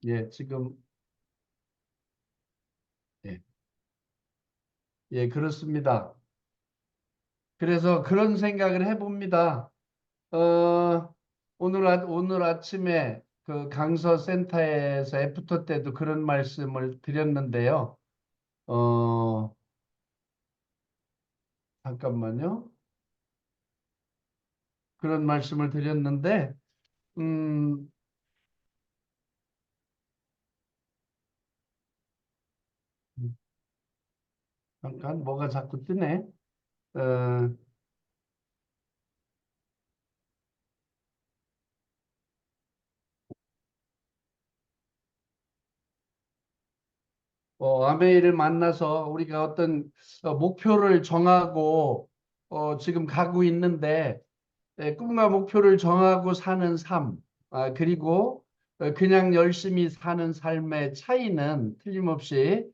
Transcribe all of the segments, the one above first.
예, 지금, 예, 예, 그렇습니다. 그래서 그런 생각을 해봅니다. 오늘 아침에 그 강서 센터에서 애프터 때도 그런 말씀을 드렸는데요. 어, 잠깐만요. 그런 말씀을 드렸는데, 음, 잠깐 뭐가 자꾸 뜨네. 어, 아메이를 만나서 우리가 어떤 목표를 정하고 지금 가고 있는데, 꿈과 목표를 정하고 사는 삶, 그리고 그냥 열심히 사는 삶의 차이는 틀림없이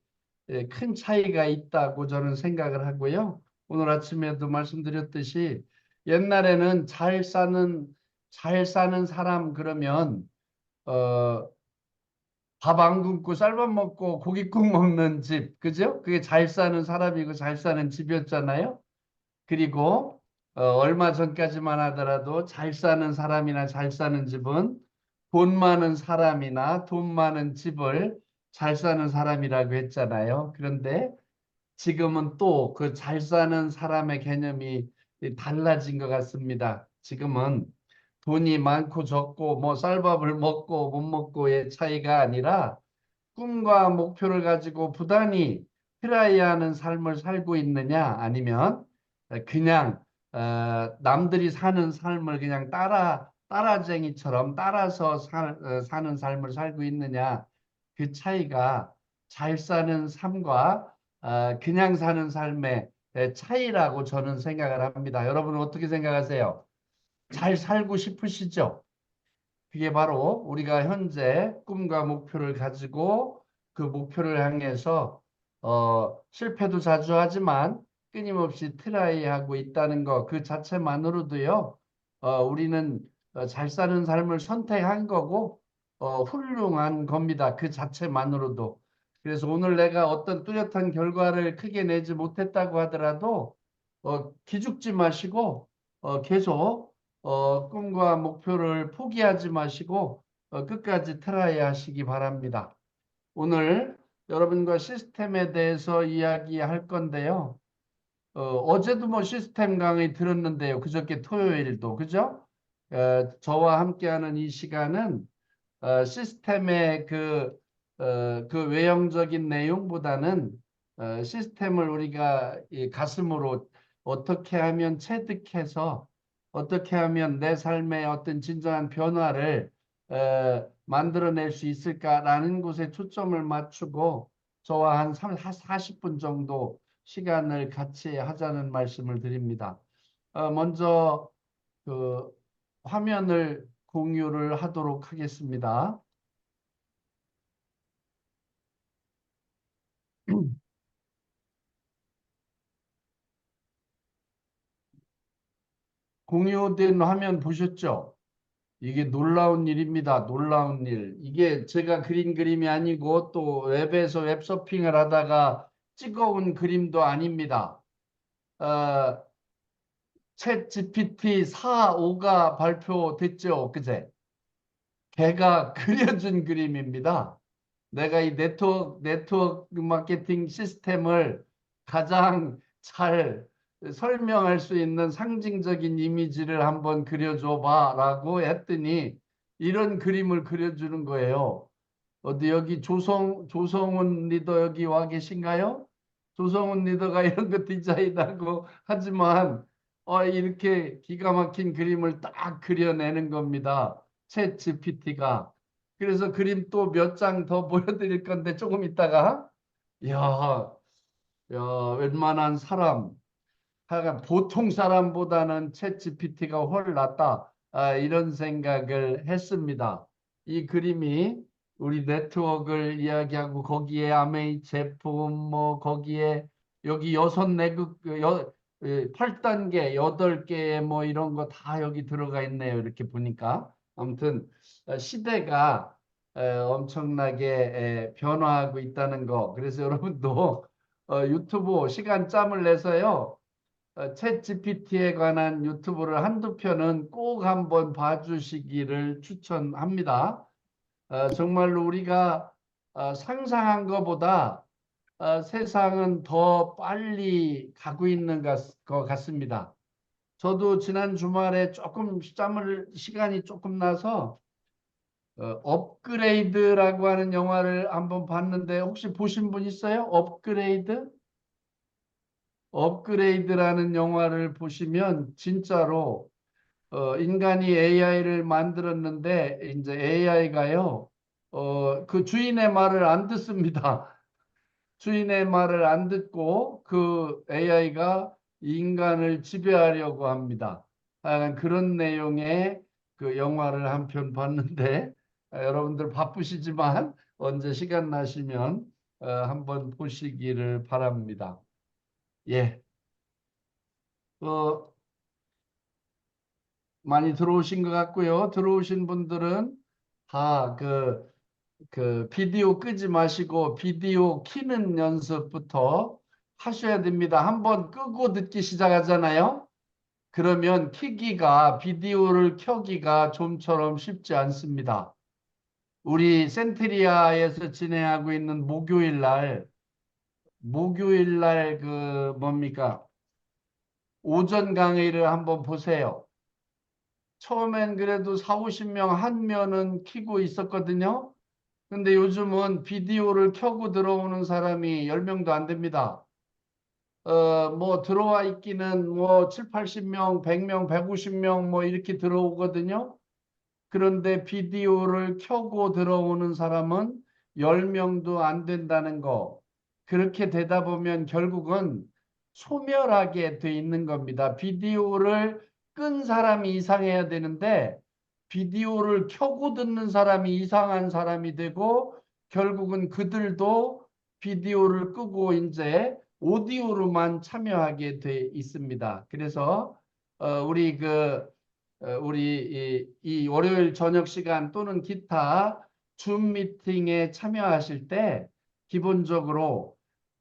큰 차이가 있다고 저는 생각을 하고요. 오늘 아침에도 말씀드렸듯이 옛날에는 잘 사는 사람 그러면 어, 밥 안 굶고 쌀밥 먹고 고깃국 먹는 집, 그죠? 그게 잘 사는 사람이고 잘 사는 집이었잖아요. 그리고 얼마 전까지만 하더라도 잘 사는 사람이나 잘 사는 집은 돈 많은 사람이나 돈 많은 집을 잘 사는 사람이라고 했잖아요. 그런데 지금은 또 그 잘 사는 사람의 개념이 달라진 것 같습니다. 지금은 돈이 많고 적고 뭐 쌀밥을 먹고 못 먹고의 차이가 아니라 꿈과 목표를 가지고 부단히 트라이하는 삶을 살고 있느냐 아니면 그냥 남들이 사는 삶을 그냥 따라쟁이처럼 따라서 사는 삶을 살고 있느냐 그 차이가 잘 사는 삶과 그냥 사는 삶의 차이라고 저는 생각을 합니다. 여러분은 어떻게 생각하세요? 잘 살고 싶으시죠? 그게 바로 우리가 현재 꿈과 목표를 가지고 그 목표를 향해서 실패도 자주 하지만 끊임없이 트라이하고 있다는 것 그 자체만으로도요. 우리는 잘 사는 삶을 선택한 거고 훌륭한 겁니다. 그 자체만으로도. 그래서 오늘 내가 어떤 뚜렷한 결과를 크게 내지 못했다고 하더라도 기죽지 마시고 계속 꿈과 목표를 포기하지 마시고 끝까지 트라이 하시기 바랍니다. 오늘 여러분과 시스템에 대해서 이야기할 건데요. 어제도 뭐 시스템 강의 들었는데요. 그저께 토요일도, 그죠? 저와 함께하는 이 시간은 시스템의 그 외형적인 내용보다는 시스템을 우리가 이 가슴으로 어떻게 하면 체득해서 어떻게 하면 내 삶의 어떤 진정한 변화를 만들어낼 수 있을까라는 곳에 초점을 맞추고 저와 한 40분 정도 시간을 같이 하자는 말씀을 드립니다. 먼저 그 화면을 공유를 하도록 하겠습니다. 공유된 화면 보셨죠? 이게 놀라운 일입니다. 놀라운 일. 이게 제가 그린 그림이 아니고 또 웹에서 웹서핑을 하다가 찍어온 그림도 아닙니다. 어, 챗 GPT 4.5가 발표됐죠, 그제? 걔가 그려준 그림입니다. 내가 이 네트워크 마케팅 시스템을 가장 잘 설명할 수 있는 상징적인 이미지를 한번 그려줘 봐라고 했더니 이런 그림을 그려주는 거예요. 어디 여기 조성훈 리더 여기 와 계신가요? 조성훈 리더가 이런 거 디자인하고 하지만 이렇게 기가 막힌 그림을 딱 그려내는 겁니다. 챗 GPT가. 그래서 그림 또 몇 장 더 보여드릴 건데 조금 있다가 야, 야, 웬만한 사람, 하여간 보통 사람보다는 챗 GPT가 훨 낫다. 이런 생각을 했습니다. 이 그림이 우리 네트워크를 이야기하고 거기에 아메이 제품 뭐 거기에 여기 여섯 내국 8단계 8개 뭐 이런 거 다 여기 들어가 있네요. 이렇게 보니까 아무튼 시대가 엄청나게 변화하고 있다는 거. 그래서 여러분도 유튜브 시간 짬을 내서요. 챗 GPT에 관한 유튜브를 한두 편은 꼭 한번 봐주시기를 추천합니다. 정말로 우리가 상상한 것보다 세상은 더 빨리 가고 있는 것 같습니다. 저도 지난 주말에 조금 시간이 조금 나서 업그레이드라고 하는 영화를 한번 봤는데 혹시 보신 분 있어요? 업그레이드? 업그레이드라는 영화를 보시면 진짜로 인간이 AI를 만들었는데 이제 AI가요 그 주인의 말을 안 듣습니다. 주인의 말을 안 듣고 그 AI가 인간을 지배하려고 합니다. 그런 내용의 그 영화를 한 편 봤는데 여러분들 바쁘시지만 언제 시간 나시면 한번 보시기를 바랍니다. 예, 어, 많이 들어오신 것 같고요. 들어오신 분들은 다 그 비디오 끄지 마시고 비디오 키는 연습부터 하셔야 됩니다. 한번 끄고 듣기 시작하잖아요. 그러면 비디오를 켜기가 좀처럼 쉽지 않습니다. 우리 센트리아에서 진행하고 있는 목요일 날 그 뭡니까? 오전 강의를 한번 보세요. 처음엔 그래도 4, 50명 한 면은 켜고 있었거든요. 근데 요즘은 비디오를 켜고 들어오는 사람이 10명도 안 됩니다. 뭐 들어와 있기는 뭐 7, 80명, 100명, 150명 뭐 이렇게 들어오거든요. 그런데 비디오를 켜고 들어오는 사람은 10명도 안 된다는 거. 그렇게 되다 보면 결국은 소멸하게 돼 있는 겁니다. 비디오를 끈 사람이 이상해야 되는데 비디오를 켜고 듣는 사람이 이상한 사람이 되고 결국은 그들도 비디오를 끄고 이제 오디오로만 참여하게 돼 있습니다. 그래서 우리 이 월요일 저녁 시간 또는 기타 줌 미팅에 참여하실 때 기본적으로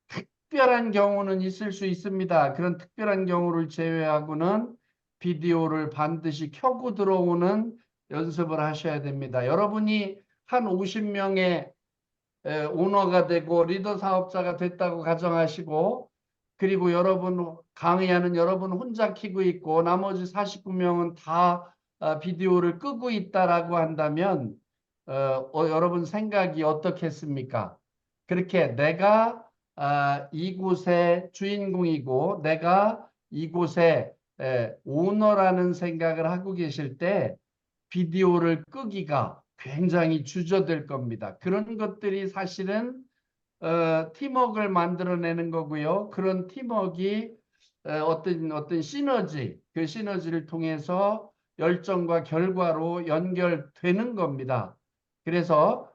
특별한 경우는 있을 수 있습니다. 그런 특별한 경우를 제외하고는 비디오를 반드시 켜고 들어오는 연습을 하셔야 됩니다. 여러분이 한 50명의 오너가 되고 리더 사업자가 됐다고 가정하시고 그리고 강의하는 여러분 혼자 키고 있고 나머지 49명은 다 비디오를 끄고 있다라고 한다면 여러분 생각이 어떻겠습니까? 그렇게 내가 이곳의 주인공이고 내가 이곳의 오너라는 생각을 하고 계실 때 비디오를 끄기가 굉장히 주저될 겁니다. 그런 것들이 사실은 팀워크를 만들어내는 거고요. 그런 팀워크가 어떤 시너지, 그 시너지를 통해서 열정과 결과로 연결되는 겁니다. 그래서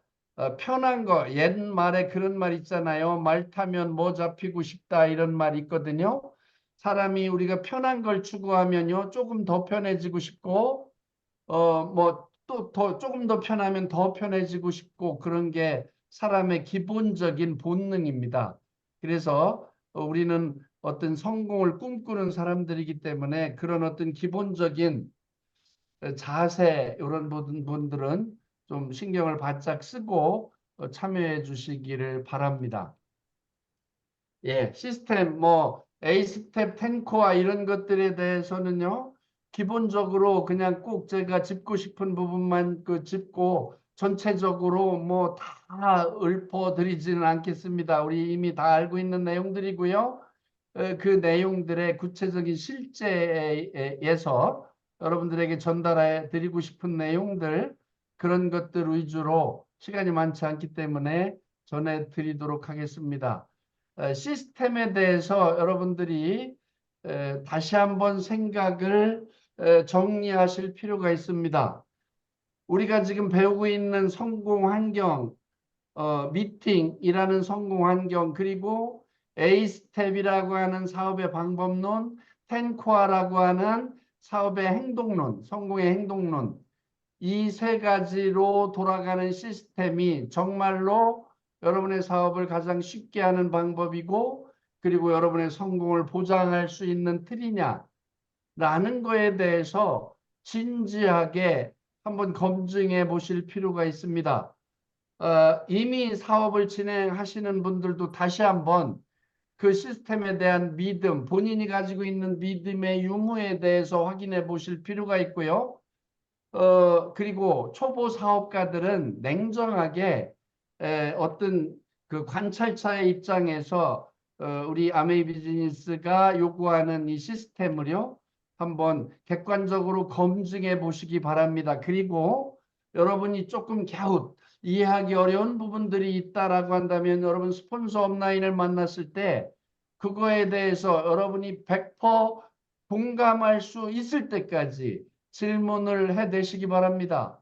편한 거, 옛말에 그런 말 있잖아요. 말 타면 뭐 잡히고 싶다 이런 말 있거든요. 사람이 우리가 편한 걸 추구하면요. 조금 더 편해지고 싶고 뭐 또 조금 더 편하면 더 편해지고 싶고 그런 게 사람의 기본적인 본능입니다. 그래서 우리는 어떤 성공을 꿈꾸는 사람들이기 때문에 그런 어떤 기본적인 자세 이런 분들은 좀 신경을 바짝 쓰고 참여해 주시기를 바랍니다. 예, 시스템 뭐 A 스텝 10코어 이런 것들에 대해서는요. 기본적으로 그냥 꼭 제가 짚고 싶은 부분만 짚고 전체적으로 뭐 다 읊어드리지는 않겠습니다. 우리 이미 다 알고 있는 내용들이고요. 그 내용들의 구체적인 실제에서 여러분들에게 전달해 드리고 싶은 내용들 그런 것들 위주로 시간이 많지 않기 때문에 전해 드리도록 하겠습니다. 시스템에 대해서 여러분들이 다시 한번 생각을 정리하실 필요가 있습니다. 우리가 지금 배우고 있는 성공 환경, 미팅이라는 성공 환경, 그리고 A스텝이라고 하는 사업의 방법론, 텐코아라고 하는 사업의 행동론, 성공의 행동론, 이 세 가지로 돌아가는 시스템이 정말로 여러분의 사업을 가장 쉽게 하는 방법이고, 그리고 여러분의 성공을 보장할 수 있는 틀이냐라는 거에 대해서 진지하게 한번 검증해 보실 필요가 있습니다. 이미 사업을 진행하시는 분들도 다시 한번 그 시스템에 대한 믿음, 본인이 가지고 있는 믿음의 유무에 대해서 확인해 보실 필요가 있고요. 그리고 초보 사업가들은 냉정하게 어떤 그 관찰자의 입장에서 우리 아메이 비즈니스가 요구하는 이 시스템을요, 한번 객관적으로 검증해 보시기 바랍니다. 그리고 여러분이 조금 갸웃 이해하기 어려운 부분들이 있다라고 한다면 여러분 스폰서 업라인을 만났을 때 그거에 대해서 여러분이 100% 공감할 수 있을 때까지 질문을 해내시기 바랍니다.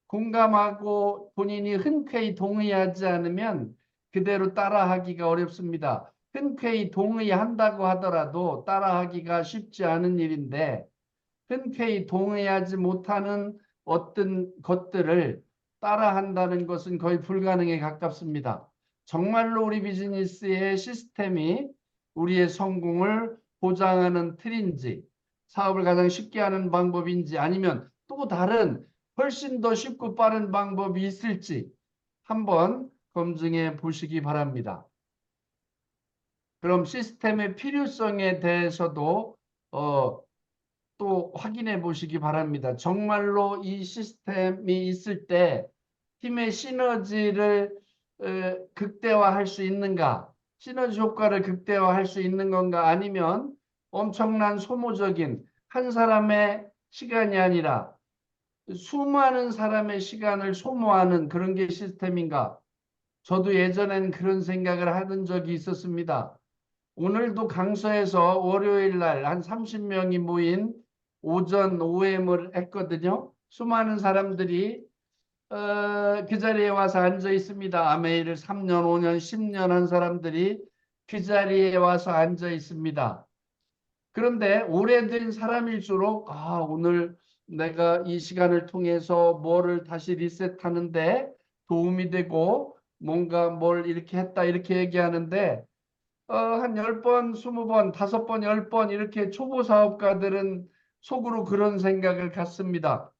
공감하고 본인이 흔쾌히 동의하지 않으면 그대로 따라하기가 어렵습니다. 흔쾌히 동의한다고 하더라도 따라하기가 쉽지 않은 일인데, 흔쾌히 동의하지 못하는 어떤 것들을 따라한다는 것은 거의 불가능에 가깝습니다. 정말로 우리 비즈니스의 시스템이 우리의 성공을 보장하는 틀인지, 사업을 가장 쉽게 하는 방법인지, 아니면 또 다른 훨씬 더 쉽고 빠른 방법이 있을지 한번 검증해 보시기 바랍니다. 그럼 시스템의 필요성에 대해서도 또 확인해 보시기 바랍니다. 정말로 이 시스템이 있을 때 팀의 시너지를 극대화할 수 있는가? 시너지 효과를 극대화할 수 있는 건가? 아니면 엄청난 소모적인 한 사람의 시간이 아니라 수많은 사람의 시간을 소모하는 그런 게 시스템인가? 저도 예전엔 그런 생각을 하던 적이 있었습니다. 오늘도 강서에서 월요일 날 한 30명이 모인 오전 OM을 했거든요. 수많은 사람들이 그 자리에 와서 앉아 있습니다. 아메이를 3년, 5년, 10년 한 사람들이 그 자리에 와서 앉아 있습니다. 그런데 오래된 사람일수록 오늘 내가 이 시간을 통해서 뭐를 다시 리셋하는데 도움이 되고 뭔가 뭘 이렇게 했다 이렇게 얘기하는데 한 10번, 20번, 5번, 10번 이렇게 초보 사업가들은 속으로 그런 생각을 갖습니다.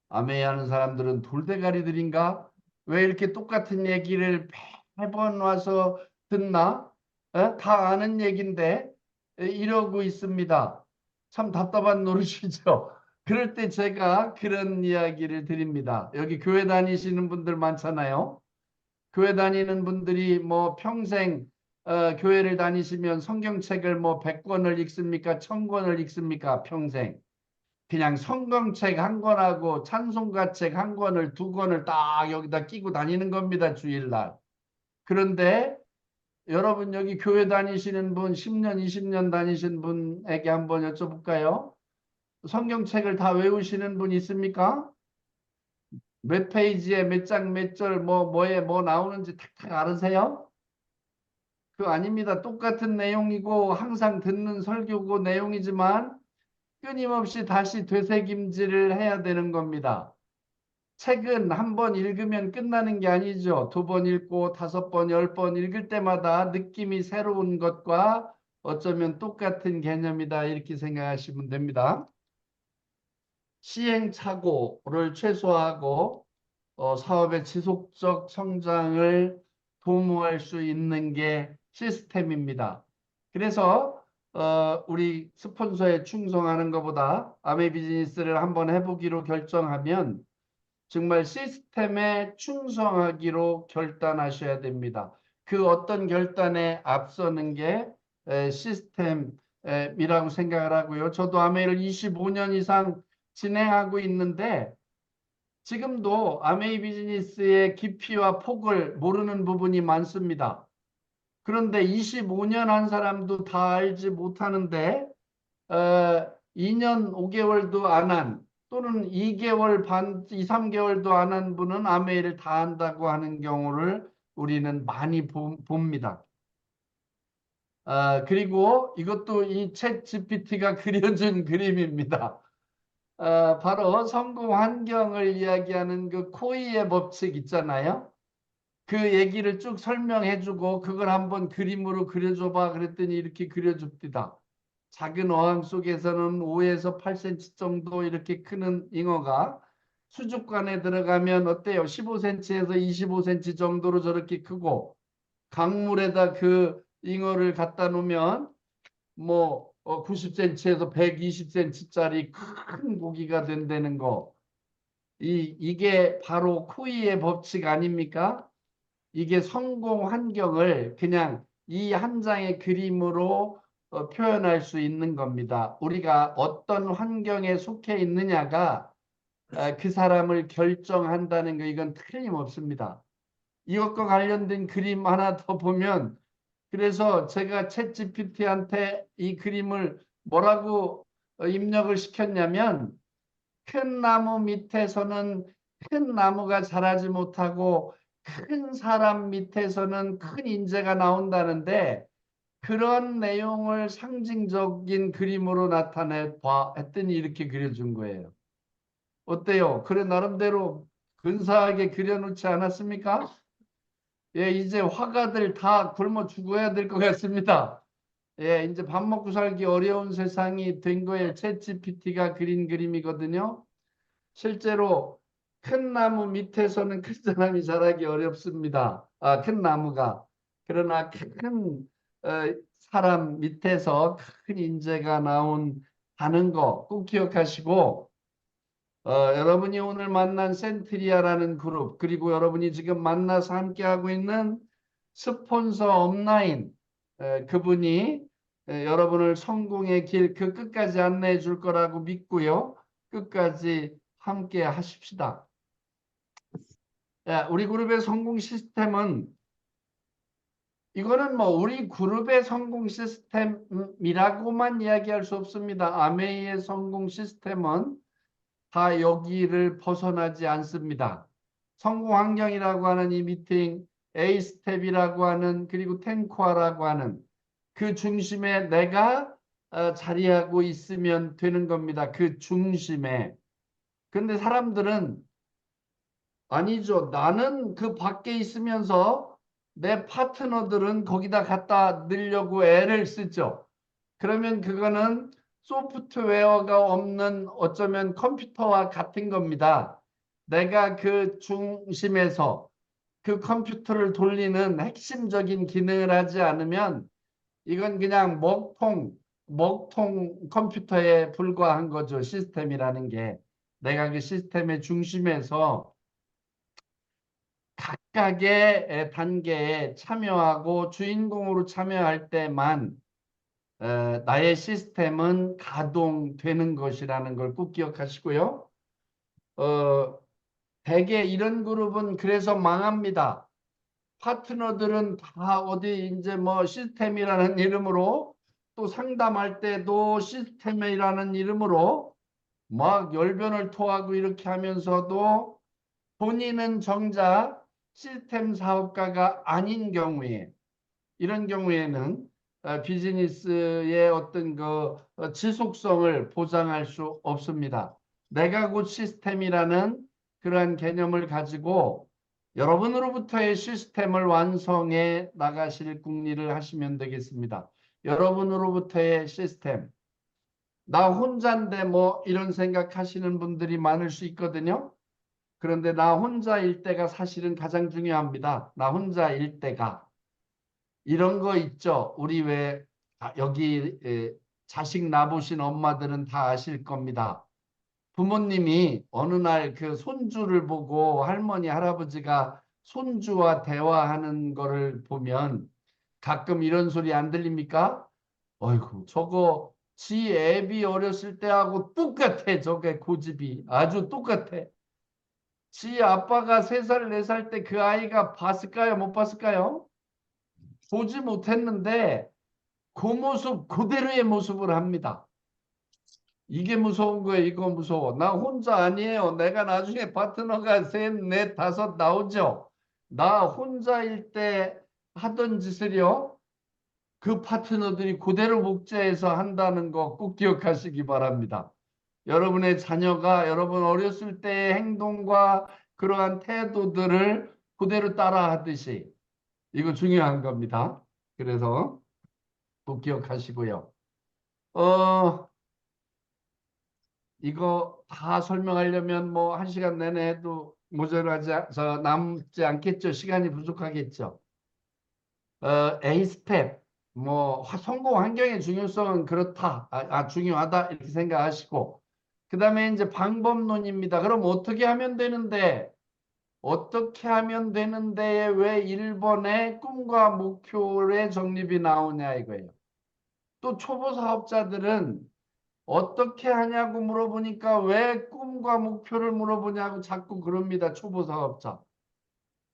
아메이 하는 사람들은 돌대가리들인가? 왜 이렇게 똑같은 얘기를 매번 와서 듣나? 다 아는 얘기인데 이러고 있습니다. 참 답답한 노릇이죠. 그럴 때 제가 그런 이야기를 드립니다. 여기 교회 다니시는 분들 많잖아요. 교회 다니는 분들이 뭐 평생 교회를 다니시면 성경책을 뭐 100권을 읽습니까? 1000권을 읽습니까? 평생. 그냥 성경책 한 권하고 찬송가책 한 권을 두 권을 딱 여기다 끼고 다니는 겁니다. 주일날. 그런데 여러분 여기 교회 다니시는 분 10년, 20년 다니신 분에게 한번 여쭤볼까요? 성경책을 다 외우시는 분 있습니까? 몇 페이지에 몇 장 몇 절 뭐에 뭐 나오는지 탁탁 알으세요? 그거 아닙니다. 똑같은 내용이고 항상 듣는 설교고 내용이지만 끊임없이 다시 되새김질을 해야 되는 겁니다. 책은 한 번 읽으면 끝나는 게 아니죠. 2번 읽고 5번, 10번 읽을 때마다 느낌이 새로운 것과 어쩌면 똑같은 개념이다. 이렇게 생각하시면 됩니다. 시행착오를 최소화하고 사업의 지속적 성장을 도모할 수 있는 게 시스템입니다. 그래서 우리 스폰서에 충성하는 것보다 아메 비즈니스를 한번 해보기로 결정하면 정말 시스템에 충성하기로 결단하셔야 됩니다. 그 어떤 결단에 앞서는 게 시스템이라고 생각을 하고요. 저도 아메이를 25년 이상 진행하고 있는데 지금도 아메이 비즈니스의 깊이와 폭을 모르는 부분이 많습니다. 그런데 25년 한 사람도 다 알지 못하는데 2년 5개월도 안 한 또는 2개월 반, 2, 3개월도 안 한 분은 아메이를 다 한다고 하는 경우를 우리는 많이 봅니다. 그리고 이것도 이 챗 GPT가 그려준 그림입니다. 바로 성공 환경을 이야기하는 그 코이의 법칙 있잖아요. 그 얘기를 쭉 설명해주고 그걸 한번 그림으로 그려줘봐 그랬더니 이렇게 그려줍니다. 작은 어항 속에서는 5에서 8cm 정도 이렇게 크는 잉어가 수족관에 들어가면 어때요? 15cm에서 25cm 정도로 저렇게 크고, 강물에다 그 잉어를 갖다 놓으면 뭐 90cm에서 120cm짜리 큰 고기가 된다는 거. 이게 바로 쿠이의 법칙 아닙니까? 이게 성공 환경을 그냥 이 한 장의 그림으로 표현할 수 있는 겁니다. 우리가 어떤 환경에 속해 있느냐가 그 사람을 결정한다는 거, 이건 틀림없습니다. 이것과 관련된 그림 하나 더 보면, 그래서 제가 챗 GPT한테 이 그림을 뭐라고 입력을 시켰냐면, 큰 나무 밑에서는 큰 나무가 자라지 못하고 큰 사람 밑에서는 큰 인재가 나온다는데, 그런 내용을 상징적인 그림으로 나타내 봐 했더니 이렇게 그려준 거예요. 어때요? 그래 나름대로 근사하게 그려놓지 않았습니까? 예, 이제 화가들 다 굶어 죽어야 될 것 같습니다. 예, 이제 밥 먹고 살기 어려운 세상이 된 거예요. 챗 GPT가 그린 그림이거든요. 실제로 큰 나무 밑에서는 큰 사람이 자라기 어렵습니다. 큰 나무가. 그러나 큰 어, 사람 밑에서 큰 인재가 나온다는 거 꼭 기억하시고, 여러분이 오늘 만난 센트리아라는 그룹, 그리고 여러분이 지금 만나서 함께하고 있는 스폰서 업라인, 그분이 여러분을 성공의 길 그 끝까지 안내해 줄 거라고 믿고요. 끝까지 함께 하십시다. 우리 그룹의 성공 시스템은, 이거는 뭐 우리 그룹의 성공 시스템이라고만 이야기할 수 없습니다. 아메이의 성공 시스템은 다 여기를 벗어나지 않습니다. 성공 환경이라고 하는 이 미팅, A 스텝이라고 하는, 그리고 텐코아라고 하는 그 중심에 내가 자리하고 있으면 되는 겁니다. 그 중심에. 근데 사람들은 아니죠. 나는 그 밖에 있으면서 내 파트너들은 거기다 갖다 넣으려고 애를 쓰죠. 그러면 그거는 소프트웨어가 없는, 어쩌면 컴퓨터와 같은 겁니다. 내가 그 중심에서 그 컴퓨터를 돌리는 핵심적인 기능을 하지 않으면 이건 그냥 먹통 컴퓨터에 불과한 거죠. 시스템이라는 게. 내가 그 시스템의 중심에서 각각의 단계에 참여하고 주인공으로 참여할 때만 나의 시스템은 가동되는 것이라는 걸 꼭 기억하시고요. 어, 대개 이런 그룹은 그래서 망합니다. 파트너들은 다 어디 이제 뭐 시스템이라는 이름으로, 또 상담할 때도 시스템이라는 이름으로 막 열변을 토하고 이렇게 하면서도 본인은 정작 시스템 사업가가 아닌 경우에, 이런 경우에는 비즈니스의 어떤 그 지속성을 보장할 수 없습니다. 내가 곧 시스템이라는 그러한 개념을 가지고 여러분으로부터의 시스템을 완성해 나가실 궁리를 하시면 되겠습니다. 여러분으로부터의 시스템. 나 혼자인데 뭐 이런 생각하시는 분들이 많을 수 있거든요. 그런데 나 혼자일 때가 사실은 가장 중요합니다. 나 혼자일 때가. 이런 거 있죠. 우리 왜 여기 자식 낳으신 엄마들은 다 아실 겁니다. 부모님이 어느 날 그 손주를 보고 할머니, 할아버지가 손주와 대화하는 거를 보면 가끔 이런 소리 안 들립니까? 어이구, 저거 지 애비 어렸을 때하고 똑같아. 저게 고집이 아주 똑같아. 지 아빠가 3살, 4살 때 그 아이가 봤을까요? 못 봤을까요? 보지 못했는데 그 모습 그대로의 모습을 합니다. 이게 무서운 거예요. 이거 무서워. 나 혼자 아니에요. 내가 나중에 파트너가 셋, 넷, 다섯 나오죠. 나 혼자일 때 하던 짓을요, 그 파트너들이 그대로 복제해서 한다는 거 꼭 기억하시기 바랍니다. 여러분의 자녀가 여러분 어렸을 때의 행동과 그러한 태도들을 그대로 따라 하듯이 이거 중요한 겁니다. 그래서 꼭 기억하시고요. 어, 이거 다 설명하려면 뭐 한 시간 내내 해도 남지 않겠죠. 시간이 부족하겠죠. 에이스텝, 뭐 성공 환경의 중요성은 그렇다, 중요하다 이렇게 생각하시고, 그 다음에 이제 방법론입니다. 그럼 어떻게 하면 되는데, 어떻게 하면 되는데 왜 1번에 꿈과 목표의 정립이 나오냐 이거예요. 또 초보 사업자들은 어떻게 하냐고 물어보니까 왜 꿈과 목표를 물어보냐고 자꾸 그럽니다. 초보 사업자.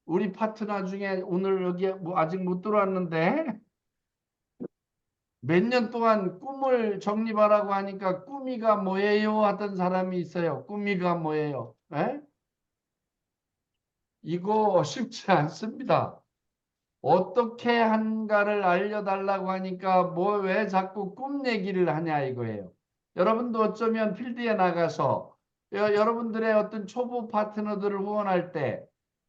우리 파트너 중에 오늘 여기 뭐 아직 못 들어왔는데 몇 년 동안 꿈을 정립하라고 하니까 꿈이가 뭐예요? 하던 사람이 있어요. 꿈이가 뭐예요? 에? 이거 쉽지 않습니다. 어떻게 한가를 알려달라고 하니까 뭐 왜 자꾸 꿈 얘기를 하냐 이거예요. 여러분도 어쩌면 필드에 나가서 여러분들의 어떤 초보 파트너들을 후원할 때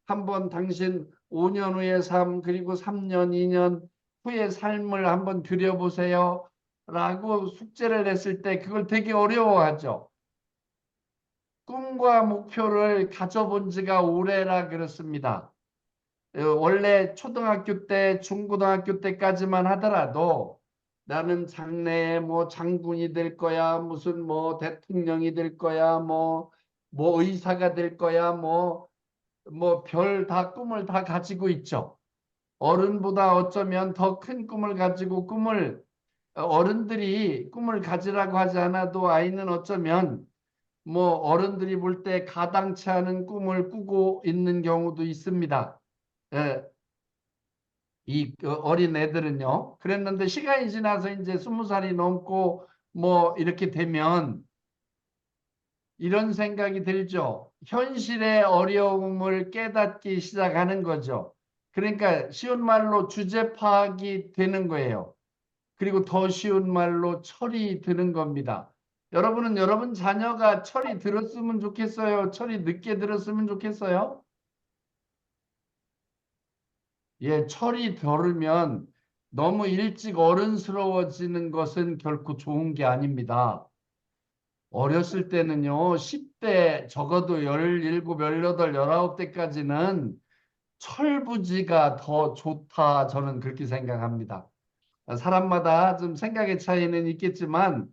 한번 당신 5년 후의 삶 그리고 3년, 2년 후의 삶을 한번 그려보세요 라고 숙제를 냈을 때 그걸 되게 어려워하죠. 꿈과 목표를 가져본 지가 오래라 그렇습니다. 원래 초등학교 때, 중고등학교 때까지만 하더라도 나는 장래에 뭐 장군이 될 거야, 무슨 뭐 대통령이 될 거야, 뭐 의사가 될 거야, 뭐 별 다 꿈을 다 가지고 있죠. 어른보다 어쩌면 더 큰 꿈을 가지고 어른들이 꿈을 가지라고 하지 않아도 아이는 어쩌면 뭐 어른들이 볼 때 가당치 않은 꿈을 꾸고 있는 경우도 있습니다. 예, 이 어린 애들은요. 그랬는데 시간이 지나서 이제 20살이 넘고 뭐 이렇게 되면 이런 생각이 들죠. 현실의 어려움을 깨닫기 시작하는 거죠. 그러니까 쉬운 말로 주제 파악이 되는 거예요. 그리고 더 쉬운 말로 철이 드는 겁니다. 여러분은 여러분 자녀가 철이 들었으면 좋겠어요? 철이 늦게 들었으면 좋겠어요? 예, 철이 들으면 너무 일찍 어른스러워지는 것은 결코 좋은 게 아닙니다. 어렸을 때는요, 10대, 적어도 17, 18, 19대까지는 철부지가 더 좋다. 저는 그렇게 생각합니다. 사람마다 좀 생각의 차이는 있겠지만,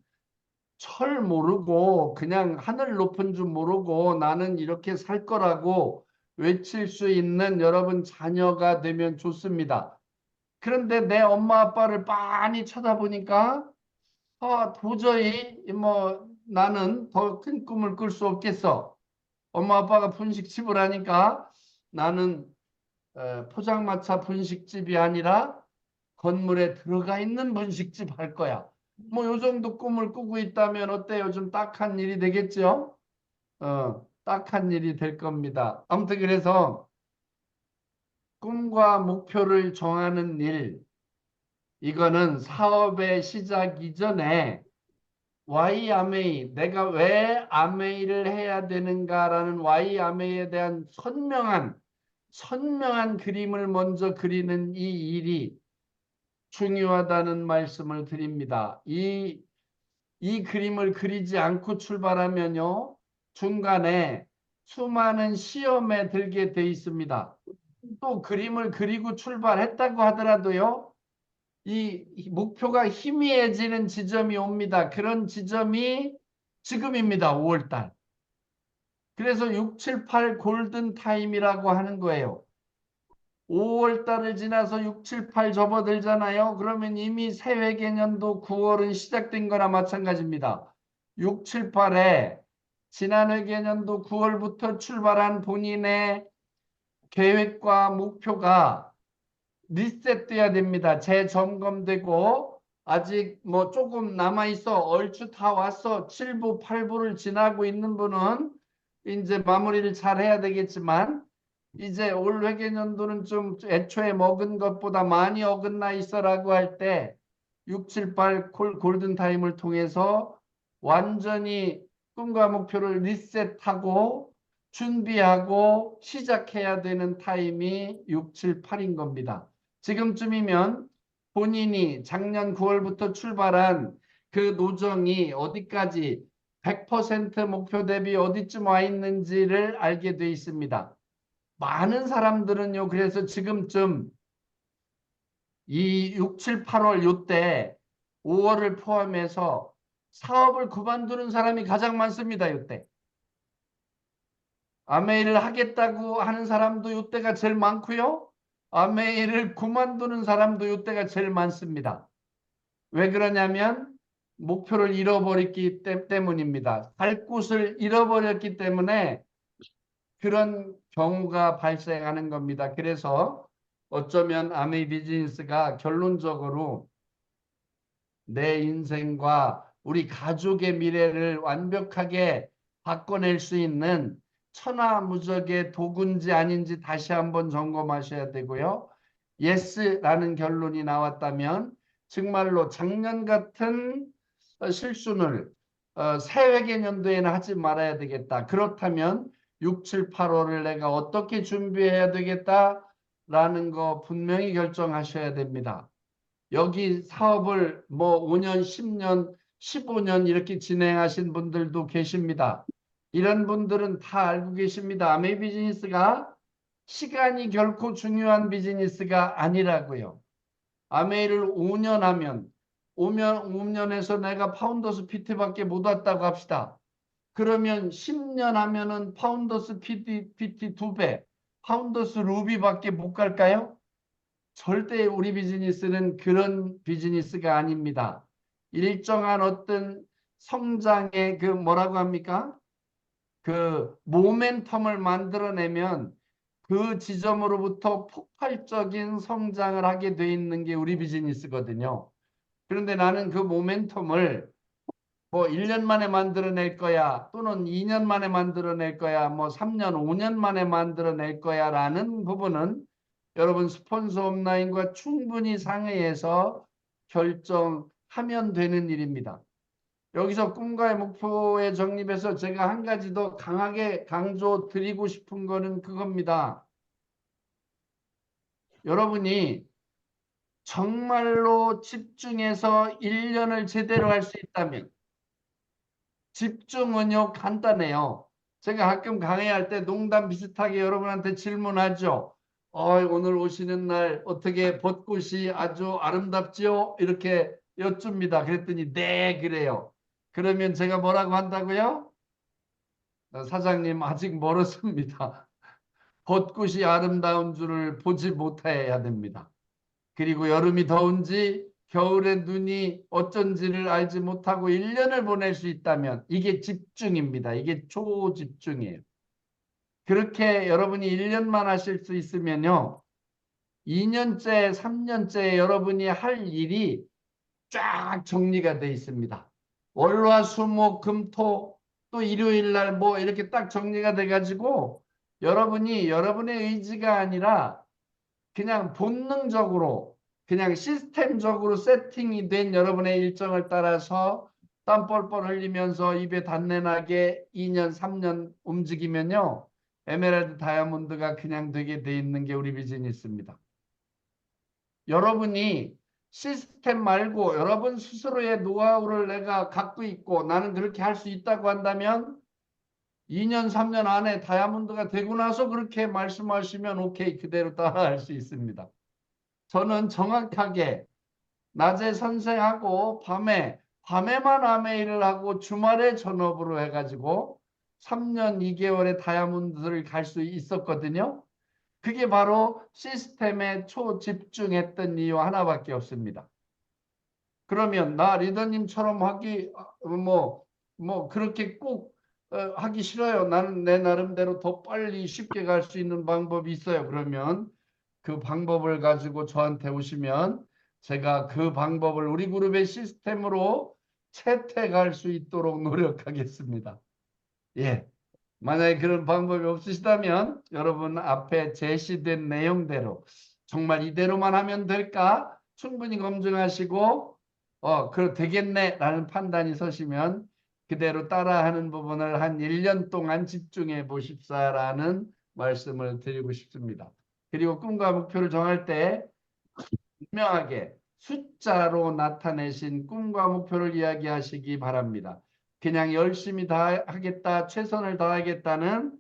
철 모르고 그냥 하늘 높은 줄 모르고 나는 이렇게 살 거라고 외칠 수 있는 여러분 자녀가 되면 좋습니다. 그런데 내 엄마 아빠를 빤히 쳐다보니까 도저히 뭐 나는 더 큰 꿈을 꿀 수 없겠어. 엄마 아빠가 분식집을 하니까 나는 포장마차 분식집이 아니라 건물에 들어가 있는 분식집 할 거야. 뭐 요 정도 꿈을 꾸고 있다면 어때요? 좀 딱한 일이 되겠죠? 딱한 일이 될 겁니다. 아무튼 그래서 꿈과 목표를 정하는 일, 이거는 사업의 시작 이전에 Y 아메이, 내가 왜 아메이를 해야 되는가라는 Y 아메이에 대한 선명한 그림을 먼저 그리는 이 일이 중요하다는 말씀을 드립니다. 이 그림을 그리지 않고 출발하면요, 중간에 수많은 시험에 들게 돼 있습니다. 또 그림을 그리고 출발했다고 하더라도요, 이 목표가 희미해지는 지점이 옵니다. 그런 지점이 지금입니다. 5월 달. 그래서 6, 7, 8 골든 타임이라고 하는 거예요. 5월 달을 지나서 6, 7, 8 접어들잖아요. 그러면 이미 새 회계년도 9월은 시작된 거나 마찬가지입니다. 6, 7, 8에 지난 회계년도 9월부터 출발한 본인의 계획과 목표가 리셋돼야 됩니다. 재점검되고 아직 뭐 조금 남아있어. 얼추 다 왔어. 7부, 8부를 지나고 있는 분은 이제 마무리를 잘 해야 되겠지만 이제 올 회계년도는 좀 애초에 먹은 것보다 많이 어긋나 있어라고 할 때 6, 7, 8 골든타임을 통해서 완전히 꿈과 목표를 리셋하고 준비하고 시작해야 되는 타임이 6, 7, 8인 겁니다. 지금쯤이면 본인이 작년 9월부터 출발한 그 노정이 어디까지 100% 목표 대비 어디쯤 와 있는지를 알게 돼 있습니다. 많은 사람들은요, 그래서 지금쯤 이 6, 7, 8월 요때 5월을 포함해서 사업을 그만두는 사람이 가장 많습니다. 요때. 아메이를 하겠다고 하는 사람도 요때가 제일 많고요. 아메이를 그만두는 사람도 요때가 제일 많습니다. 왜 그러냐면 목표를 잃어버렸기 때문입니다. 갈 곳을 잃어버렸기 때문에 그런 경우가 발생하는 겁니다. 그래서 어쩌면 아메이 비즈니스가 결론적으로 내 인생과 우리 가족의 미래를 완벽하게 바꿔낼 수 있는 천하무적의 도구인지 아닌지 다시 한번 점검하셔야 되고요. 예스라는 결론이 나왔다면 정말로 작년 같은 실수를 새해개년도에는 하지 말아야 되겠다. 그렇다면 6, 7, 8월을 내가 어떻게 준비해야 되겠다라는 거 분명히 결정하셔야 됩니다. 여기 사업을 뭐 5년, 10년, 15년 이렇게 진행하신 분들도 계십니다. 이런 분들은 다 알고 계십니다. 아메이 비즈니스가 시간이 결코 중요한 비즈니스가 아니라고요. 아메이를 5년 하면 5년에서 내가 파운더스 PT밖에 못 왔다고 합시다. 그러면 10년 하면은 파운더스 PT 2배, 파운더스 루비밖에 못 갈까요? 절대 우리 비즈니스는 그런 비즈니스가 아닙니다. 일정한 어떤 성장의 그 뭐라고 합니까? 그 모멘텀을 만들어내면 그 지점으로부터 폭발적인 성장을 하게 돼 있는 게 우리 비즈니스거든요. 그런데 나는 그 모멘텀을 뭐 1년 만에 만들어낼 거야 또는 2년 만에 만들어낼 거야 뭐 3년 5년 만에 만들어낼 거야 라는 부분은 여러분 스폰서 업라인과 충분히 상의해서 결정하면 되는 일입니다. 여기서 꿈과의 목표에 정립해서 제가 한 가지 더 강하게 강조 드리고 싶은 거는 그겁니다. 여러분이 정말로 집중해서 1년을 제대로 할 수 있다면 집중은요 간단해요. 제가 가끔 강의할 때 농담 비슷하게 여러분한테 질문하죠. 오늘 오시는 날 어떻게 벚꽃이 아주 아름답지요? 이렇게 여쭙니다. 그랬더니 네 그래요. 그러면 제가 뭐라고 한다고요? 사장님 아직 멀었습니다. 벚꽃이 아름다운 줄을 보지 못해야 됩니다. 그리고 여름이 더운지 겨울에 눈이 어쩐지를 알지 못하고 1년을 보낼 수 있다면 이게 집중입니다. 이게 초집중이에요. 그렇게 여러분이 1년만 하실 수 있으면요. 2년째, 3년째 여러분이 할 일이 쫙 정리가 돼 있습니다. 월화수목금토 또 일요일 날 뭐 이렇게 딱 정리가 돼 가지고 여러분이 여러분의 의지가 아니라 그냥 본능적으로 그냥 시스템적으로 세팅이 된 여러분의 일정을 따라서 땀 뻘뻘 흘리면서 입에 단내 나게 2년, 3년 움직이면요. 에메랄드 다이아몬드가 그냥 되게 돼 있는 게 우리 비즈니스입니다. 여러분이 시스템 말고 여러분 스스로의 노하우를 내가 갖고 있고 나는 그렇게 할 수 있다고 한다면 2년, 3년 안에 다이아몬드가 되고 나서 그렇게 말씀하시면 오케이 그대로 따라할 수 있습니다. 저는 정확하게 낮에 선생하고 밤에만 아메이를 하고 주말에 전업으로 해가지고 3년 2개월에 다이아몬드를 갈 수 있었거든요. 그게 바로 시스템에 초집중했던 이유 하나밖에 없습니다. 그러면 나 리더님처럼 하기 그렇게 꼭 하기 싫어요. 나는 내 나름대로 더 빨리 쉽게 갈 수 있는 방법이 있어요. 그러면 그 방법을 가지고 저한테 오시면 제가 그 방법을 우리 그룹의 시스템으로 채택할 수 있도록 노력하겠습니다. 예. 만약에 그런 방법이 없으시다면 여러분 앞에 제시된 내용대로 정말 이대로만 하면 될까? 충분히 검증하시고 되겠네 라는 판단이 서시면 그대로 따라하는 부분을 한 1년 동안 집중해 보십사라는 말씀을 드리고 싶습니다. 그리고 꿈과 목표를 정할 때 분명하게 숫자로 나타내신 꿈과 목표를 이야기하시기 바랍니다. 그냥 열심히 다 하겠다, 최선을 다하겠다는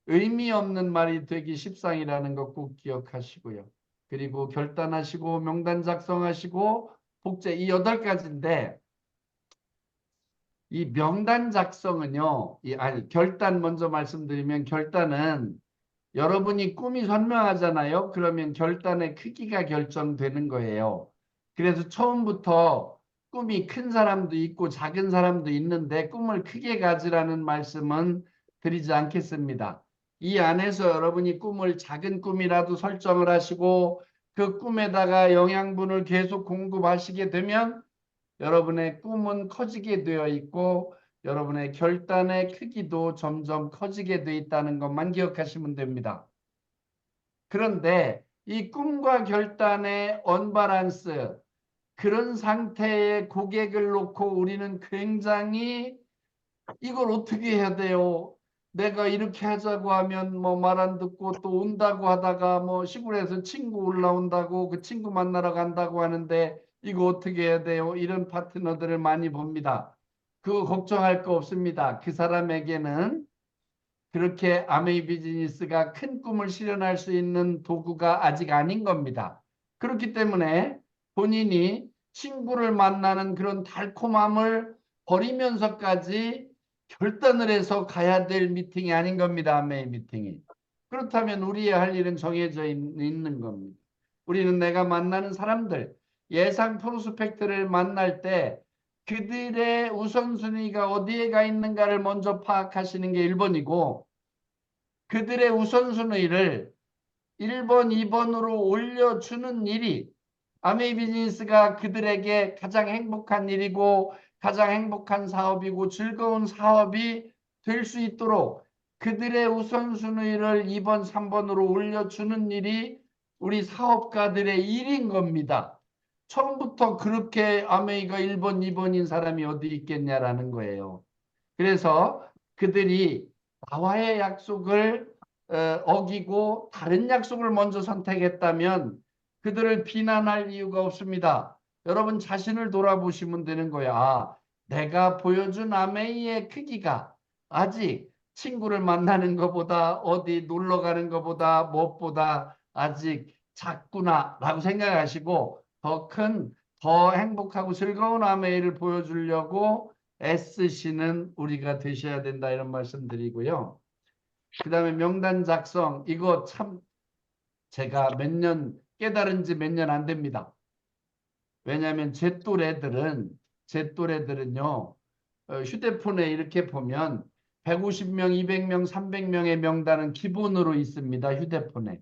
의미 없는 말이 되기 십상이라는 것 꼭 기억하시고요. 그리고 결단하시고 명단 작성하시고 복제 이 8가지인데 이 명단 작성은요. 아니 결단 먼저 말씀드리면 결단은 여러분이 꿈이 선명하잖아요. 그러면 결단의 크기가 결정되는 거예요. 그래서 처음부터 꿈이 큰 사람도 있고 작은 사람도 있는데 꿈을 크게 가지라는 말씀은 드리지 않겠습니다. 이 안에서 여러분이 꿈을 작은 꿈이라도 설정을 하시고 그 꿈에다가 영양분을 계속 공급하시게 되면 여러분의 꿈은 커지게 되어 있고 여러분의 결단의 크기도 점점 커지게 되어 있다는 것만 기억하시면 됩니다. 그런데 이 꿈과 결단의 언밸런스 그런 상태의 고객을 놓고 우리는 굉장히 이걸 어떻게 해야 돼요? 내가 이렇게 하자고 하면 뭐 말 안 듣고 또 온다고 하다가 뭐 시골에서 친구 올라온다고 그 친구 만나러 간다고 하는데 이거 어떻게 해야 돼요? 이런 파트너들을 많이 봅니다. 그거 걱정할 거 없습니다. 그 사람에게는 그렇게 아메이 비즈니스가 큰 꿈을 실현할 수 있는 도구가 아직 아닌 겁니다. 그렇기 때문에 본인이 친구를 만나는 그런 달콤함을 버리면서까지 결단을 해서 가야 될 미팅이 아닌 겁니다. 아메이 미팅이. 그렇다면 우리의 할 일은 정해져 있는 겁니다. 우리는 내가 만나는 사람들, 예상 프로스펙트를 만날 때 그들의 우선순위가 어디에 가 있는가를 먼저 파악하시는 게 1번이고 그들의 우선순위를 1번, 2번으로 올려주는 일이 아메이 비즈니스가 그들에게 가장 행복한 일이고 가장 행복한 사업이고 즐거운 사업이 될 수 있도록 그들의 우선순위를 2번, 3번으로 올려주는 일이 우리 사업가들의 일인 겁니다. 처음부터 그렇게 아메이가 1번, 2번인 사람이 어디 있겠냐라는 거예요. 그래서 그들이 나와의 약속을 어기고 다른 약속을 먼저 선택했다면 그들을 비난할 이유가 없습니다. 여러분 자신을 돌아보시면 되는 거야. 아, 내가 보여준 아메이의 크기가 아직 친구를 만나는 것보다 어디 놀러 가는 것보다 무엇보다 아직 작구나라고 생각하시고 더 큰, 더 행복하고 즐거운 아메이를 보여주려고 애쓰시는 우리가 되셔야 된다 이런 말씀 드리고요. 그 다음에 명단 작성 이거 참 제가 몇 년 깨달은 지 몇 년 안 됩니다. 왜냐하면 제 또래들은요 휴대폰에 이렇게 보면 150명, 200명, 300명의 명단은 기본으로 있습니다. 휴대폰에.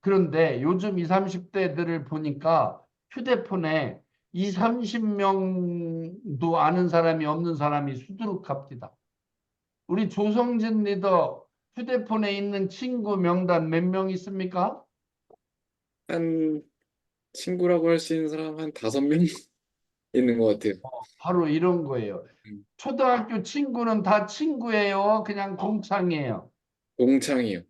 그런데 요즘 20, 30대들을 보니까 휴대폰에 2, 30명도 아는 사람이 없는 사람이 수두룩합니다. 우리 조성진 리더 휴대폰에 있는 친구 명단 몇 명 있습니까? 한 친구라고 할 수 있는 사람 한 5명 있는 것 같아요. 바로 이런 거예요. 음, 초등학교 친구는 다 친구예요. 그냥 동창이에요. 동창이요.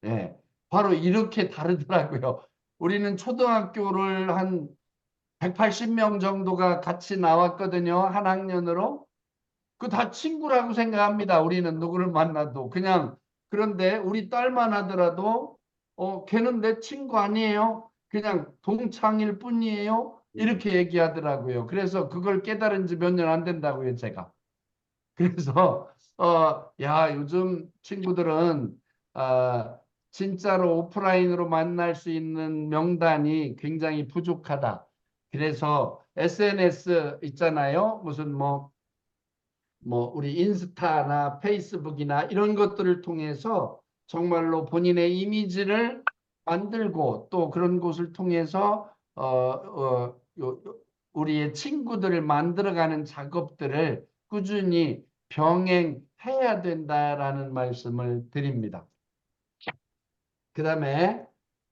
예. 바로 이렇게 다르더라고요. 우리는 초등학교를 한 180명 정도가 같이 나왔거든요. 한 학년으로. 그 다 친구라고 생각합니다. 우리는 누구를 만나도. 그냥, 그런데 우리 딸만 하더라도, 걔는 내 친구 아니에요. 그냥 동창일 뿐이에요. 음, 이렇게 얘기하더라고요. 그래서 그걸 깨달은 지 몇 년 안 된다고요, 제가. 그래서 야 요즘 친구들은 진짜로 오프라인으로 만날 수 있는 명단이 굉장히 부족하다. 그래서 SNS 있잖아요. 무슨 뭐 우리 인스타나 페이스북이나 이런 것들을 통해서 정말로 본인의 이미지를 만들고 또 그런 곳을 통해서 우리의 친구들을 만들어가는 작업들을 꾸준히 병행해야 된다라는 말씀을 드립니다. 그 다음에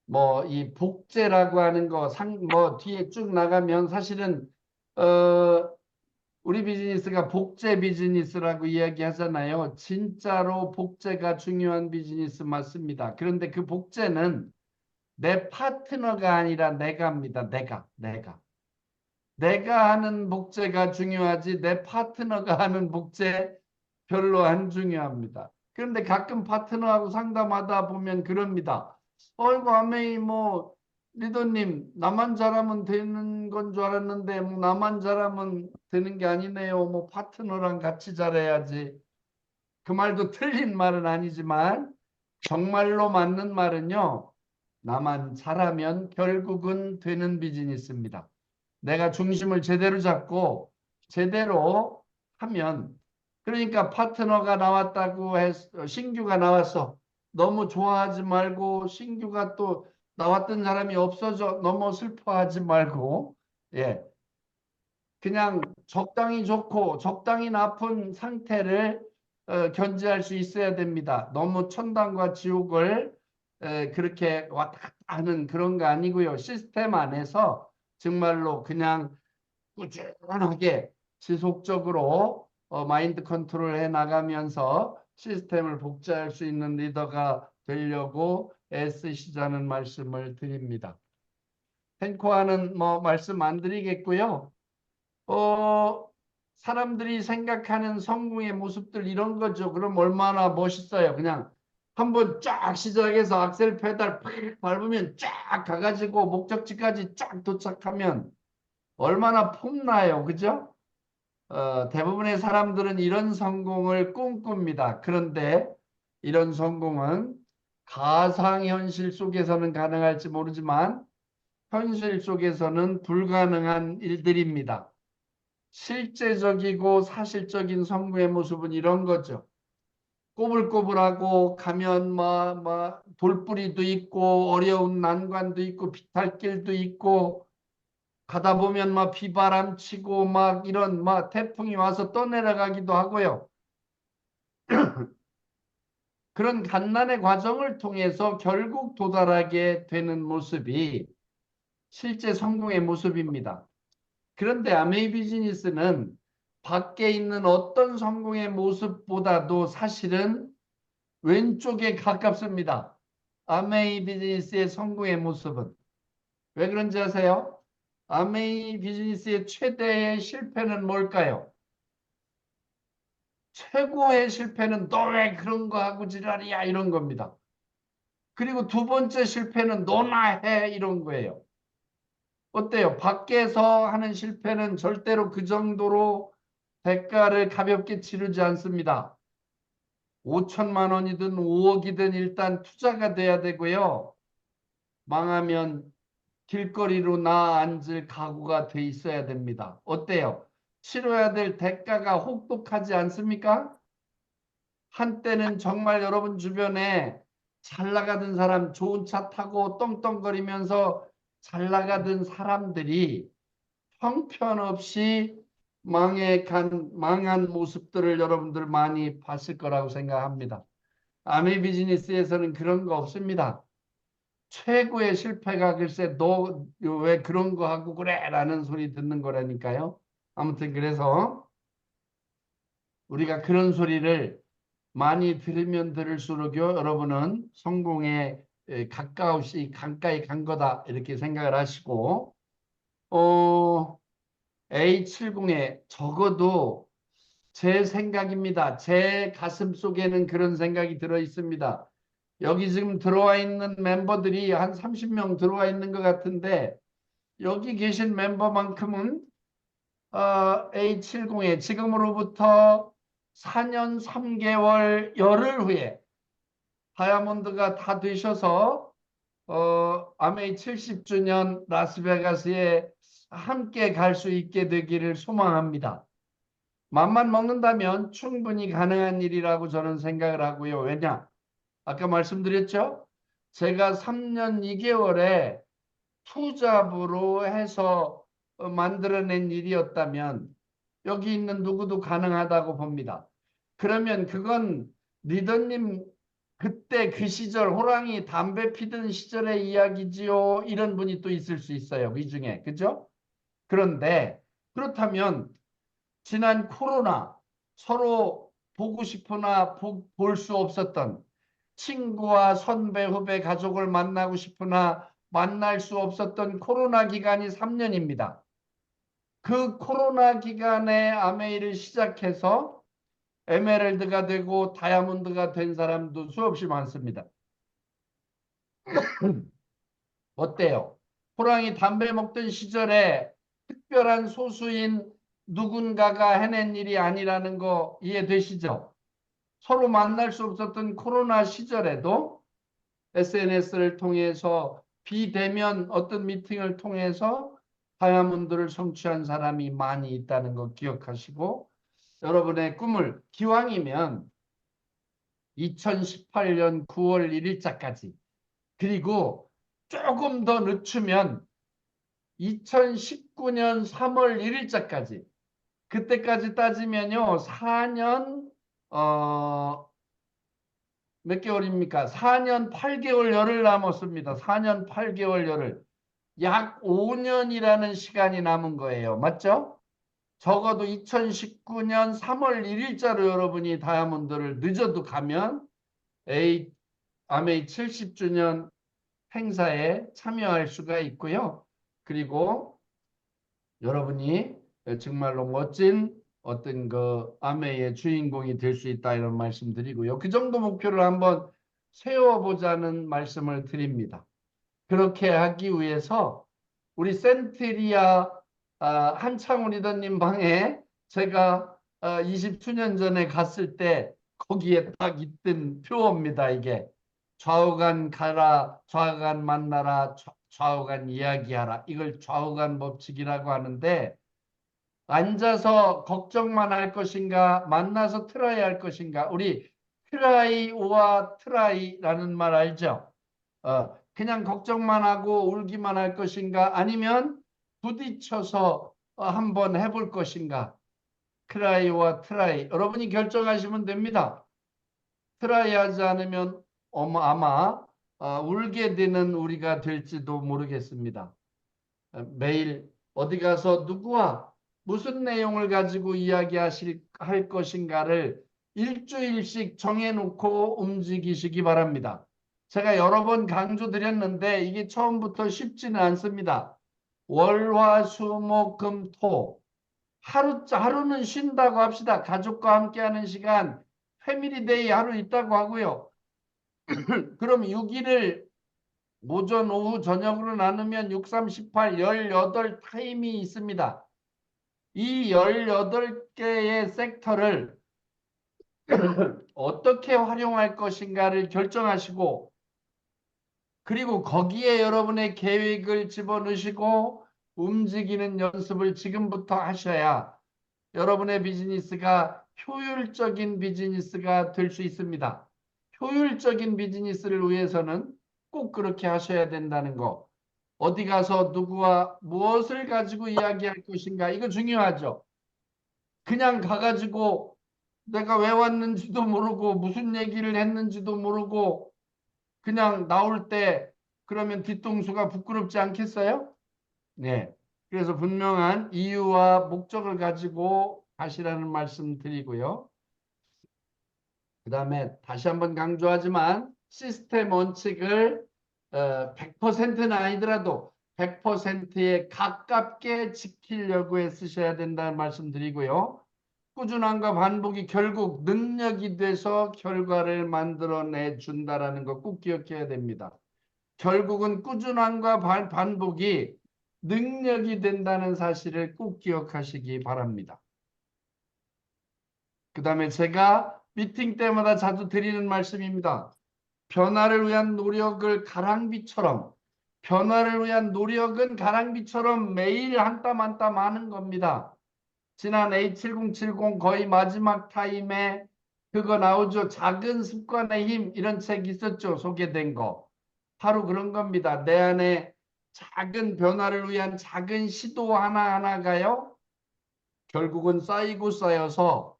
뭐 이 복제라고 하는 거 뭐 뒤에 쭉 나가면 사실은 어 우리 비즈니스가 복제 비즈니스라고 이야기하잖아요. 진짜로 복제가 중요한 비즈니스 맞습니다. 그런데 그 복제는 내 파트너가 아니라 내가입니다. 내가 하는 복제가 중요하지 내 파트너가 하는 복제 별로 안 중요합니다. 그런데 가끔 파트너하고 상담하다 보면 그럽니다. 어이구 아메이 뭐 리더님 나만 잘하면 되는 건 줄 알았는데 뭐 나만 잘하면 되는 게 아니네요. 뭐 파트너랑 같이 잘해야지. 그 말도 틀린 말은 아니지만 정말로 맞는 말은요. 나만 잘하면 결국은 되는 비즈니스입니다. 내가 중심을 제대로 잡고 제대로 하면 그러니까 파트너가 나왔다고 해서 신규가 나왔어. 너무 좋아하지 말고 신규가 또 나왔던 사람이 없어져 너무 슬퍼하지 말고 예. 그냥 적당히 좋고 적당히 나쁜 상태를 견지할 수 있어야 됩니다. 너무 천당과 지옥을 그렇게 왔다 갔다 하는 그런 거 아니고요. 시스템 안에서 정말로 그냥 꾸준하게 지속적으로 마인드 컨트롤 해 나가면서 시스템을 복제할 수 있는 리더가 되려고 애쓰시자는 말씀을 드립니다. 탱코아는 뭐 말씀 안 드리겠고요. 어, 사람들이 생각하는 성공의 모습들 이런 거죠. 그럼 얼마나 멋있어요. 그냥 한번 쫙 시작해서 악셀 페달 팍 밟으면 쫙 가가지고 목적지까지 쫙 도착하면 얼마나 폼나요. 그죠? 대부분의 사람들은 이런 성공을 꿈꿉니다. 그런데 이런 성공은 가상현실 속에서는 가능할지 모르지만 현실 속에서는 불가능한 일들입니다. 실제적이고 사실적인 성공의 모습은 이런 거죠. 꼬불꼬불하고 가면 뭐 돌뿌리도 있고 어려운 난관도 있고 비탈길도 있고 가다 보면 막 비바람 치고 막 이런 막 태풍이 와서 떠내려가기도 하고요. 그런 갓난의 과정을 통해서 결국 도달하게 되는 모습이 실제 성공의 모습입니다. 그런데 아메이 비즈니스는 밖에 있는 어떤 성공의 모습보다도 사실은 왼쪽에 가깝습니다. 아메이 비즈니스의 성공의 모습은. 왜 그런지 아세요? 아메이 비즈니스의 최대의 실패는 뭘까요? 최고의 실패는 너 왜 그런 거 하고 지랄이야 이런 겁니다. 그리고 두 번째 실패는 너나 해 이런 거예요. 어때요? 밖에서 하는 실패는 절대로 그 정도로 대가를 가볍게 치르지 않습니다. 5천만 원이든 5억이든 일단 투자가 돼야 되고요. 망하면 길거리로 나 앉을 각오가 돼 있어야 됩니다. 어때요? 치러야 될 대가가 혹독하지 않습니까? 한때는 정말 여러분 주변에 잘 나가던 사람, 좋은 차 타고 떵떵거리면서 잘 나가던 사람들이 형편없이 망한 모습들을 여러분들 많이 봤을 거라고 생각합니다. 아메 비즈니스에서는 그런 거 없습니다. 최고의 실패가 글쎄 너 왜 그런 거 하고 그래 라는 소리 듣는 거라니까요. 아무튼 그래서 우리가 그런 소리를 많이 들으면 들을수록요 여러분은 성공에 가까이 간 거다 이렇게 생각을 하시고 A70에 적어도 제 생각입니다. 제 가슴 속에는 그런 생각이 들어 있습니다. 여기 지금 들어와 있는 멤버들이 한 30명 들어와 있는 것 같은데 여기 계신 멤버만큼은 A70에 지금으로부터 4년 3개월 열흘 후에 다이아몬드가 다 되셔서 아메이 70주년 라스베가스에 함께 갈 수 있게 되기를 소망합니다. 맘만 먹는다면 충분히 가능한 일이라고 저는 생각을 하고요. 왜냐? 아까 말씀드렸죠? 제가 3년 2개월에 투잡으로 해서 만들어낸 일이었다면 여기 있는 누구도 가능하다고 봅니다. 그러면 그건 리더님 그때 그 시절 호랑이 담배 피던 시절의 이야기지요. 이런 분이 또 있을 수 있어요. 이 중에. 그죠? 그런데 그렇다면 지난 코로나 서로 보고 싶으나 볼 수 없었던 친구와 선배, 후배, 가족을 만나고 싶으나 만날 수 없었던 코로나 기간이 3년입니다. 그 코로나 기간에 아메이를 시작해서 에메랄드가 되고 다이아몬드가 된 사람도 수없이 많습니다. 어때요? 호랑이 담배 먹던 시절에 특별한 소수인 누군가가 해낸 일이 아니라는 거 이해되시죠? 서로 만날 수 없었던 코로나 시절에도 SNS를 통해서 비대면 어떤 미팅을 통해서 다이아몬드를 성취한 사람이 많이 있다는 거 기억하시고, 여러분의 꿈을 기왕이면 2018년 9월 1일자까지, 그리고 조금 더 늦추면 2019년 3월 1일자까지, 그때까지 따지면요 4년 몇 개월입니까? 4년 8개월 열흘 남았습니다. 4년 8개월 열흘. 약 5년이라는 시간이 남은 거예요. 맞죠? 적어도 2019년 3월 1일자로 여러분이 다이아몬드를 늦어도 가면 아메이 70주년 행사에 참여할 수가 있고요. 그리고 여러분이 정말로 멋진 어떤 그 아메의 주인공이 될 수 있다, 이런 말씀 드리고요. 그 정도 목표를 한번 세워보자는 말씀을 드립니다. 그렇게 하기 위해서 우리 센트리아 한창훈 리더님 방에 제가 20수년 전에 갔을 때 거기에 딱 있던 표어입니다. 이게 좌우간 가라, 좌우간 만나라, 좌우간 이야기하라. 이걸 좌우간 법칙이라고 하는데, 앉아서 걱정만 할 것인가, 만나서 트라이 할 것인가. 우리 트라이와 트라이라는 말 알죠? 그냥 걱정만 하고 울기만 할 것인가, 아니면 부딪혀서 한번 해볼 것인가. 트라이와 트라이. 여러분이 결정하시면 됩니다. 트라이 하지 않으면 아마 울게 되는 우리가 될지도 모르겠습니다. 매일 어디 가서 누구와 무슨 내용을 가지고 할 것인가를 일주일씩 정해놓고 움직이시기 바랍니다. 제가 여러 번 강조드렸는데 이게 처음부터 쉽지는 않습니다. 월, 화, 수, 목, 금, 토. 하루는 쉰다고 합시다. 가족과 함께하는 시간, 패밀리데이 하루 있다고 하고요. 그럼 6일을 오전, 오후, 저녁으로 나누면 6, 3, 18, 18 타임이 있습니다. 이 18개의 섹터를 어떻게 활용할 것인가를 결정하시고, 그리고 거기에 여러분의 계획을 집어넣으시고 움직이는 연습을 지금부터 하셔야 여러분의 비즈니스가 효율적인 비즈니스가 될 수 있습니다. 효율적인 비즈니스를 위해서는 꼭 그렇게 하셔야 된다는 거. 어디 가서 누구와 무엇을 가지고 이야기할 것인가, 이거 중요하죠. 그냥 가가지고 내가 왜 왔는지도 모르고 무슨 얘기를 했는지도 모르고 그냥 나올 때 그러면 뒤통수가 부끄럽지 않겠어요? 네. 그래서 분명한 이유와 목적을 가지고 가시라는 말씀 드리고요. 그 다음에 다시 한번 강조하지만 시스템 원칙을 100%는 아니더라도 100%에 가깝게 지키려고 애쓰셔야 된다는 말씀 드리고요. 꾸준함과 반복이 결국 능력이 돼서 결과를 만들어내 준다라는 거 꼭 기억해야 됩니다. 결국은 꾸준함과 반복이 능력이 된다는 사실을 꼭 기억하시기 바랍니다. 그 다음에 제가 미팅 때마다 자주 드리는 말씀입니다. 변화를 위한 노력을 가랑비처럼, 변화를 위한 노력은 가랑비처럼 매일 한 땀 한 땀 하는 겁니다. 지난 A7070 거의 마지막 타임에 그거 나오죠. 작은 습관의 힘, 이런 책 있었죠. 소개된 거. 바로 그런 겁니다. 내 안에 작은 변화를 위한 작은 시도 하나하나가요, 결국은 쌓이고 쌓여서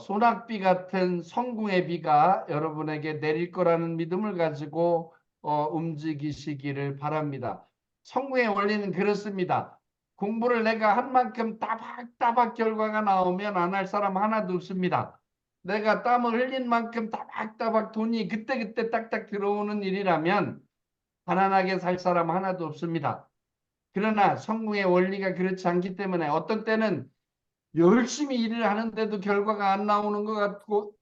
소낙비 같은 성공의 비가 여러분에게 내릴 거라는 믿음을 가지고 움직이시기를 바랍니다. 성공의 원리는 그렇습니다. 공부를 내가 한 만큼 따박따박 결과가 나오면 안 할 사람 하나도 없습니다. 내가 땀을 흘린 만큼 따박따박 돈이 그때그때 딱딱 들어오는 일이라면 가난하게 살 사람 하나도 없습니다. 그러나 성공의 원리가 그렇지 않기 때문에 어떤 때는 열심히 일을 하는데도 결과가 안 나오는 것 같고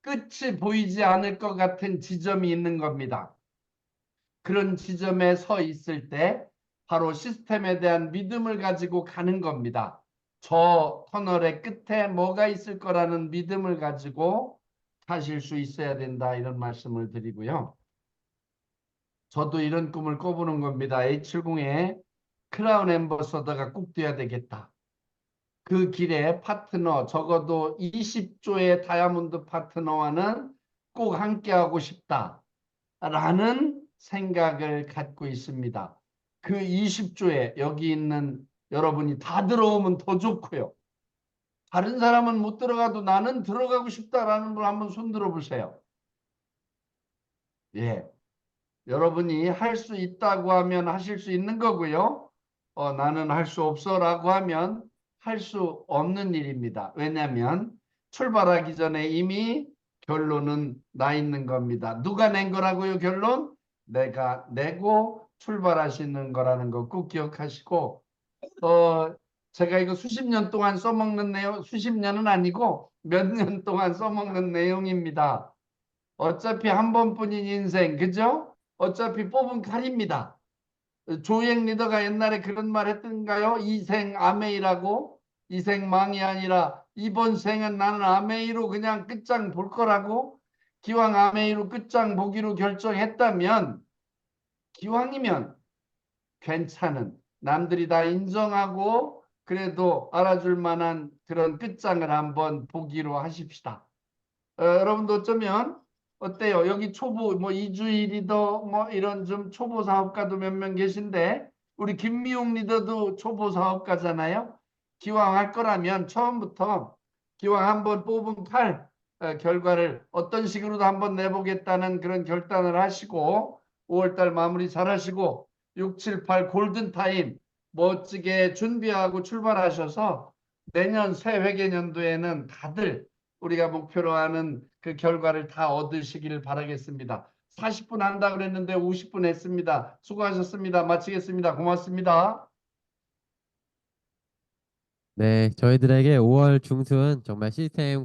끝이 보이지 않을 것 같은 지점이 있는 겁니다. 그런 지점에 서 있을 때 바로 시스템에 대한 믿음을 가지고 가는 겁니다. 저 터널의 끝에 뭐가 있을 거라는 믿음을 가지고 가실 수 있어야 된다, 이런 말씀을 드리고요. 저도 이런 꿈을 꿔보는 겁니다. A70에 크라운 앰버서더가 꼭 돼야 되겠다. 그 길에 파트너, 적어도 20조의 다이아몬드 파트너와는 꼭 함께하고 싶다라는 생각을 갖고 있습니다. 그 20조에 여기 있는 여러분이 다 들어오면 더 좋고요. 다른 사람은 못 들어가도 나는 들어가고 싶다라는 분 한번 손 들어보세요. 예. 여러분이 할 수 있다고 하면 하실 수 있는 거고요. 나는 할 수 없어라고 하면 할 수 없는 일입니다. 왜냐하면 출발하기 전에 이미 결론은 나 있는 겁니다. 누가 낸 거라고요, 결론? 내가 내고 출발하시는 거라는 거 꼭 기억하시고, 어, 제가 이거 수십 년 동안 써먹는 내용, 수십 년은 아니고 몇 년 동안 써먹는 내용입니다. 어차피 한 번뿐인 인생, 그죠? 어차피 뽑은 칼입니다. 조ек 리더가 옛날에 그런 말 했던가요? 이생 아메이라고. 이생망이 아니라 이번 생은 나는 아메이로 그냥 끝장 볼 거라고. 기왕 아메이로 끝장 보기로 결정했다면, 기왕이면 괜찮은, 남들이 다 인정하고 그래도 알아줄 만한 그런 끝장을 한번 보기로 하십시다. 여러분도 어쩌면 어때요? 여기 초보 뭐 이주일 리더 뭐 이런 좀 초보 사업가도 몇 명 계신데, 우리 김미용 리더도 초보 사업가잖아요. 기왕 할 거라면 처음부터 기왕 한번 뽑은 칼, 결과를 어떤 식으로도 한번 내보겠다는 그런 결단을 하시고 5월달 마무리 잘 하시고 6, 7, 8 골든타임 멋지게 준비하고 출발하셔서 내년 새 회계년도에는 다들 우리가 목표로 하는 그 결과를 다 얻으시기를 바라겠습니다. 40분 한다 그랬는데 50분 했습니다. 수고하셨습니다. 마치겠습니다. 고맙습니다. 네, 저희들에게 5월 중순 정말 시스템 강의